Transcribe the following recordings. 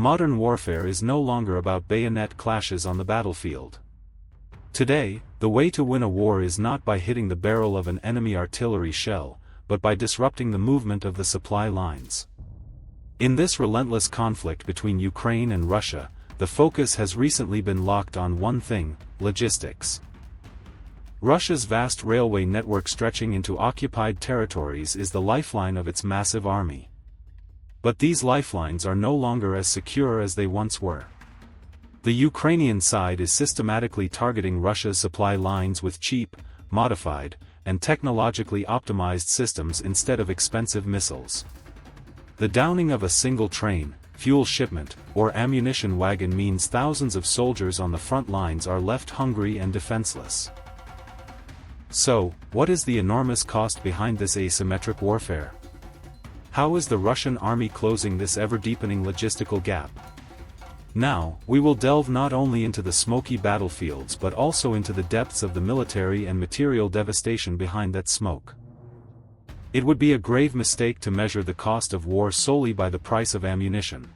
modern warfare is no longer about bayonet clashes on the battlefield. Today, the way to win a war is not by hitting the barrel of an enemy artillery shell, but by disrupting the movement of the supply lines. In this relentless conflict between Ukraine and Russia, the focus has recently been locked on one thing: logistics. Russia's vast railway network stretching into occupied territories is the lifeline of its massive army. But these lifelines are no longer as secure as they once were. The Ukrainian side is systematically targeting Russia's supply lines with cheap, modified, and technologically optimized systems instead of expensive missiles. The downing of a single train, fuel shipment, or ammunition wagon means thousands of soldiers on the front lines are left hungry and defenseless. So, what is the enormous cost behind this asymmetric warfare? How is the Russian army closing this ever-deepening logistical gap? Now, we will delve not only into the smoky battlefields but also into the depths of the military and material devastation behind that smoke. It would be a grave mistake to measure the cost of war solely by the price of ammunition.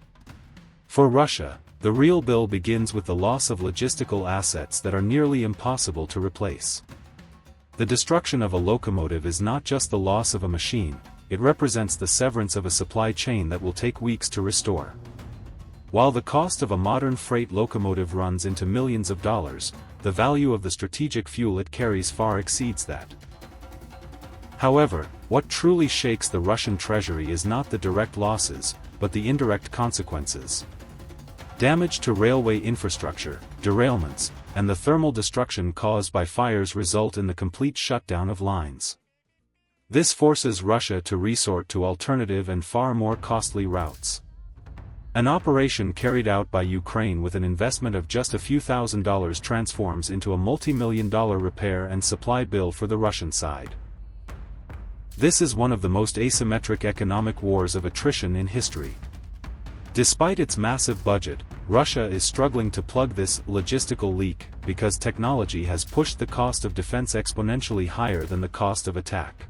For Russia, the real bill begins with the loss of logistical assets that are nearly impossible to replace. The destruction of a locomotive is not just the loss of a machine, it represents the severance of a supply chain that will take weeks to restore. While the cost of a modern freight locomotive runs into millions of dollars, the value of the strategic fuel it carries far exceeds that. However, what truly shakes the Russian treasury is not the direct losses, but the indirect consequences. Damage to railway infrastructure, derailments, and the thermal destruction caused by fires result in the complete shutdown of lines. This forces Russia to resort to alternative and far more costly routes. An operation carried out by Ukraine with an investment of just a few $1,000s transforms into a multi-million-dollar repair and supply bill for the Russian side. This is one of the most asymmetric economic wars of attrition in history. Despite its massive budget, Russia is struggling to plug this logistical leak because technology has pushed the cost of defense exponentially higher than the cost of attack.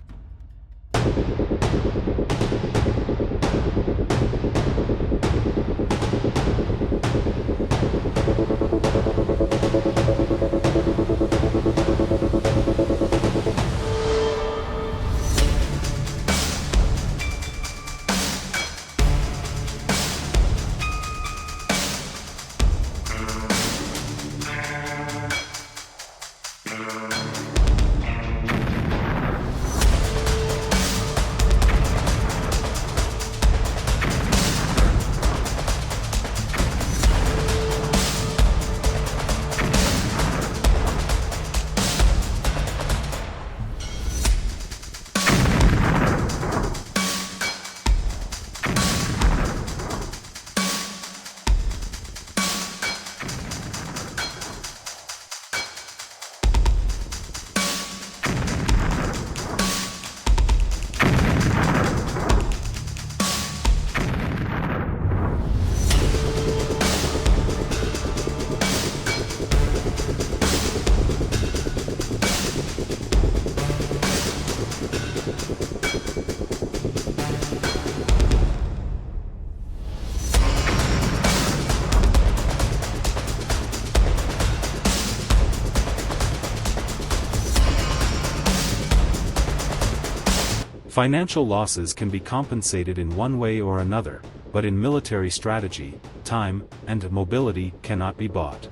Financial losses can be compensated in one way or another, but in military strategy, time and mobility cannot be bought.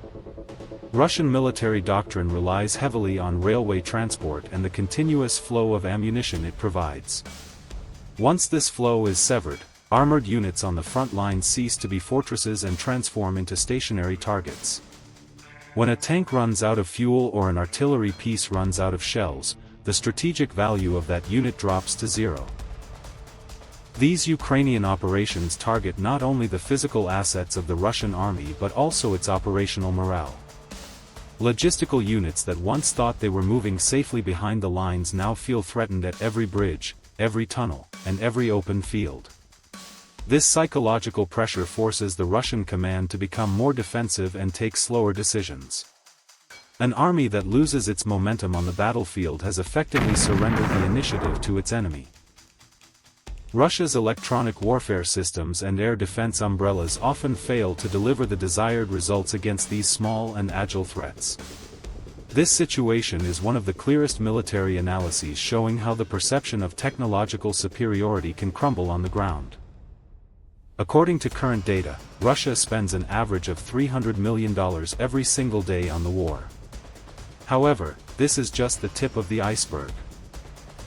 Russian military doctrine relies heavily on railway transport and the continuous flow of ammunition it provides. Once this flow is severed, armored units on the front line cease to be fortresses and transform into stationary targets. When a tank runs out of fuel or an artillery piece runs out of shells, the strategic value of that unit drops to zero. These Ukrainian operations target not only the physical assets of the Russian army but also its operational morale. Logistical units that once thought they were moving safely behind the lines now feel threatened at every bridge, every tunnel, and every open field. This psychological pressure forces the Russian command to become more defensive and take slower decisions. An army that loses its momentum on the battlefield has effectively surrendered the initiative to its enemy. Russia's electronic warfare systems and air defense umbrellas often fail to deliver the desired results against these small and agile threats. This situation is one of the clearest military analyses showing how the perception of technological superiority can crumble on the ground. According to current data, Russia spends an average of $300 million every single day on the war. However, this is just the tip of the iceberg.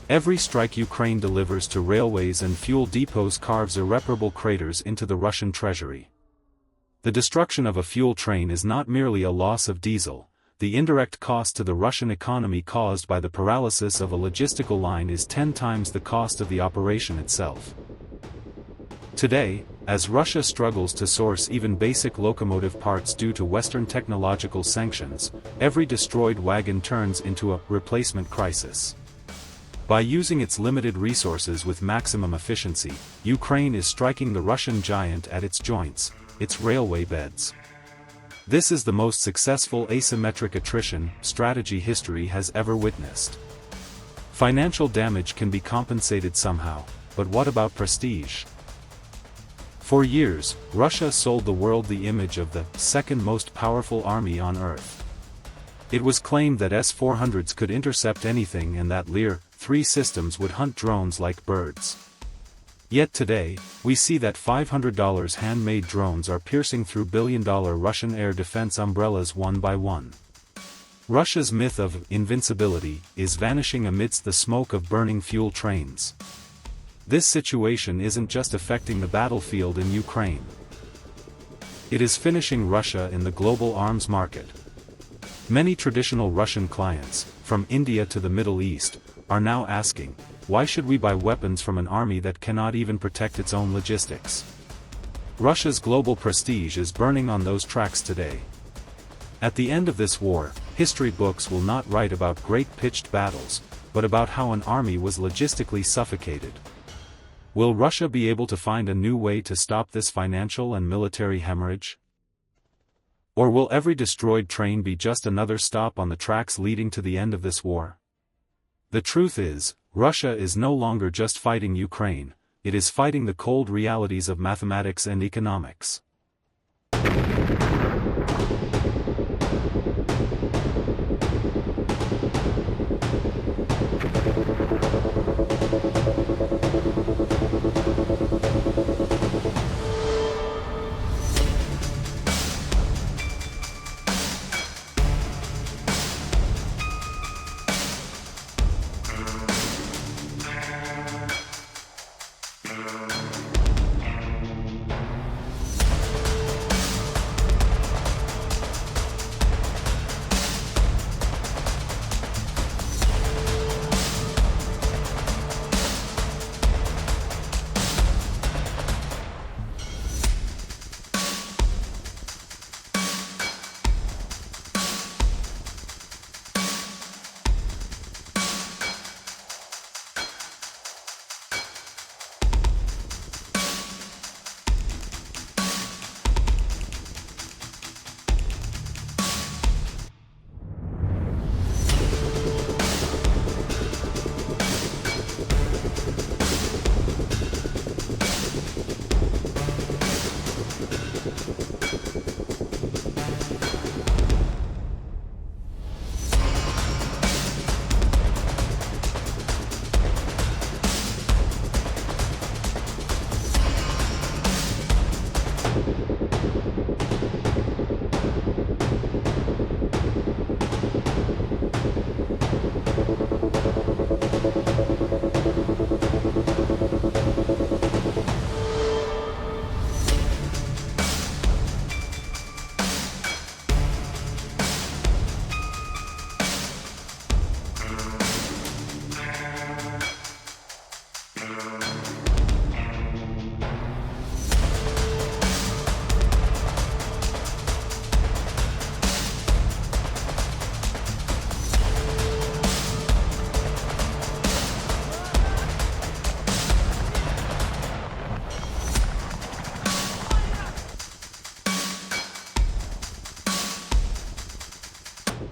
Every strike Ukraine delivers to railways and fuel depots carves irreparable craters into the Russian treasury. The destruction of a fuel train is not merely a loss of diesel. The indirect cost to the Russian economy caused by the paralysis of a logistical line is 10 times the cost of the operation itself. Today, as Russia struggles to source even basic locomotive parts due to Western technological sanctions, every destroyed wagon turns into a replacement crisis. By using its limited resources with maximum efficiency, Ukraine is striking the Russian giant at its joints, its railway beds. This is the most successful asymmetric attrition strategy history has ever witnessed. Financial damage can be compensated somehow, but what about prestige? For years, Russia sold the world the image of the second most powerful army on Earth. It was claimed that S-400s could intercept anything and that Lear-3 systems would hunt drones like birds. Yet today, we see that $500 handmade drones are piercing through billion-dollar Russian air defense umbrellas one by one. Russia's myth of invincibility is vanishing amidst the smoke of burning fuel trains. This situation isn't just affecting the battlefield in Ukraine. It is finishing Russia in the global arms market. Many traditional Russian clients, from India to the Middle East, are now asking, why should we buy weapons from an army that cannot even protect its own logistics? Russia's global prestige is burning on those tracks today. At the end of this war, history books will not write about great pitched battles, but about how an army was logistically suffocated. Will Russia be able to find a new way to stop this financial and military hemorrhage? Or will every destroyed train be just another stop on the tracks leading to the end of this war? The truth is, Russia is no longer just fighting Ukraine, it is fighting the cold realities of mathematics and economics.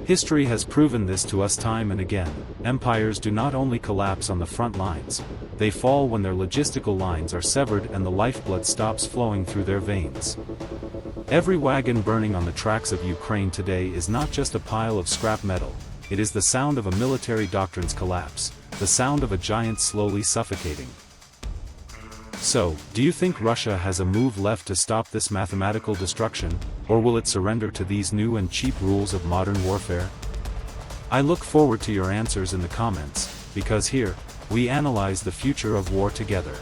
History has proven this to us time and again. Empires do not only collapse on the front lines, they fall when their logistical lines are severed and the lifeblood stops flowing through their veins. Every wagon burning on the tracks of Ukraine today is not just a pile of scrap metal, it is the sound of a military doctrine's collapse, the sound of a giant slowly suffocating. So, do you think Russia has a move left to stop this mathematical destruction, or will it surrender to these new and cheap rules of modern warfare? I look forward to your answers in the comments, because here, we analyze the future of war together.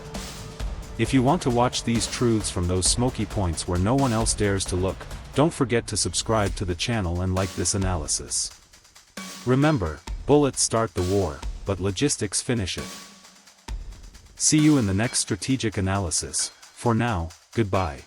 If you want to watch these truths from those smoky points where no one else dares to look, don't forget to subscribe to the channel and like this analysis. Remember, bullets start the war, but logistics finish it. See you in the next strategic analysis. For now, goodbye.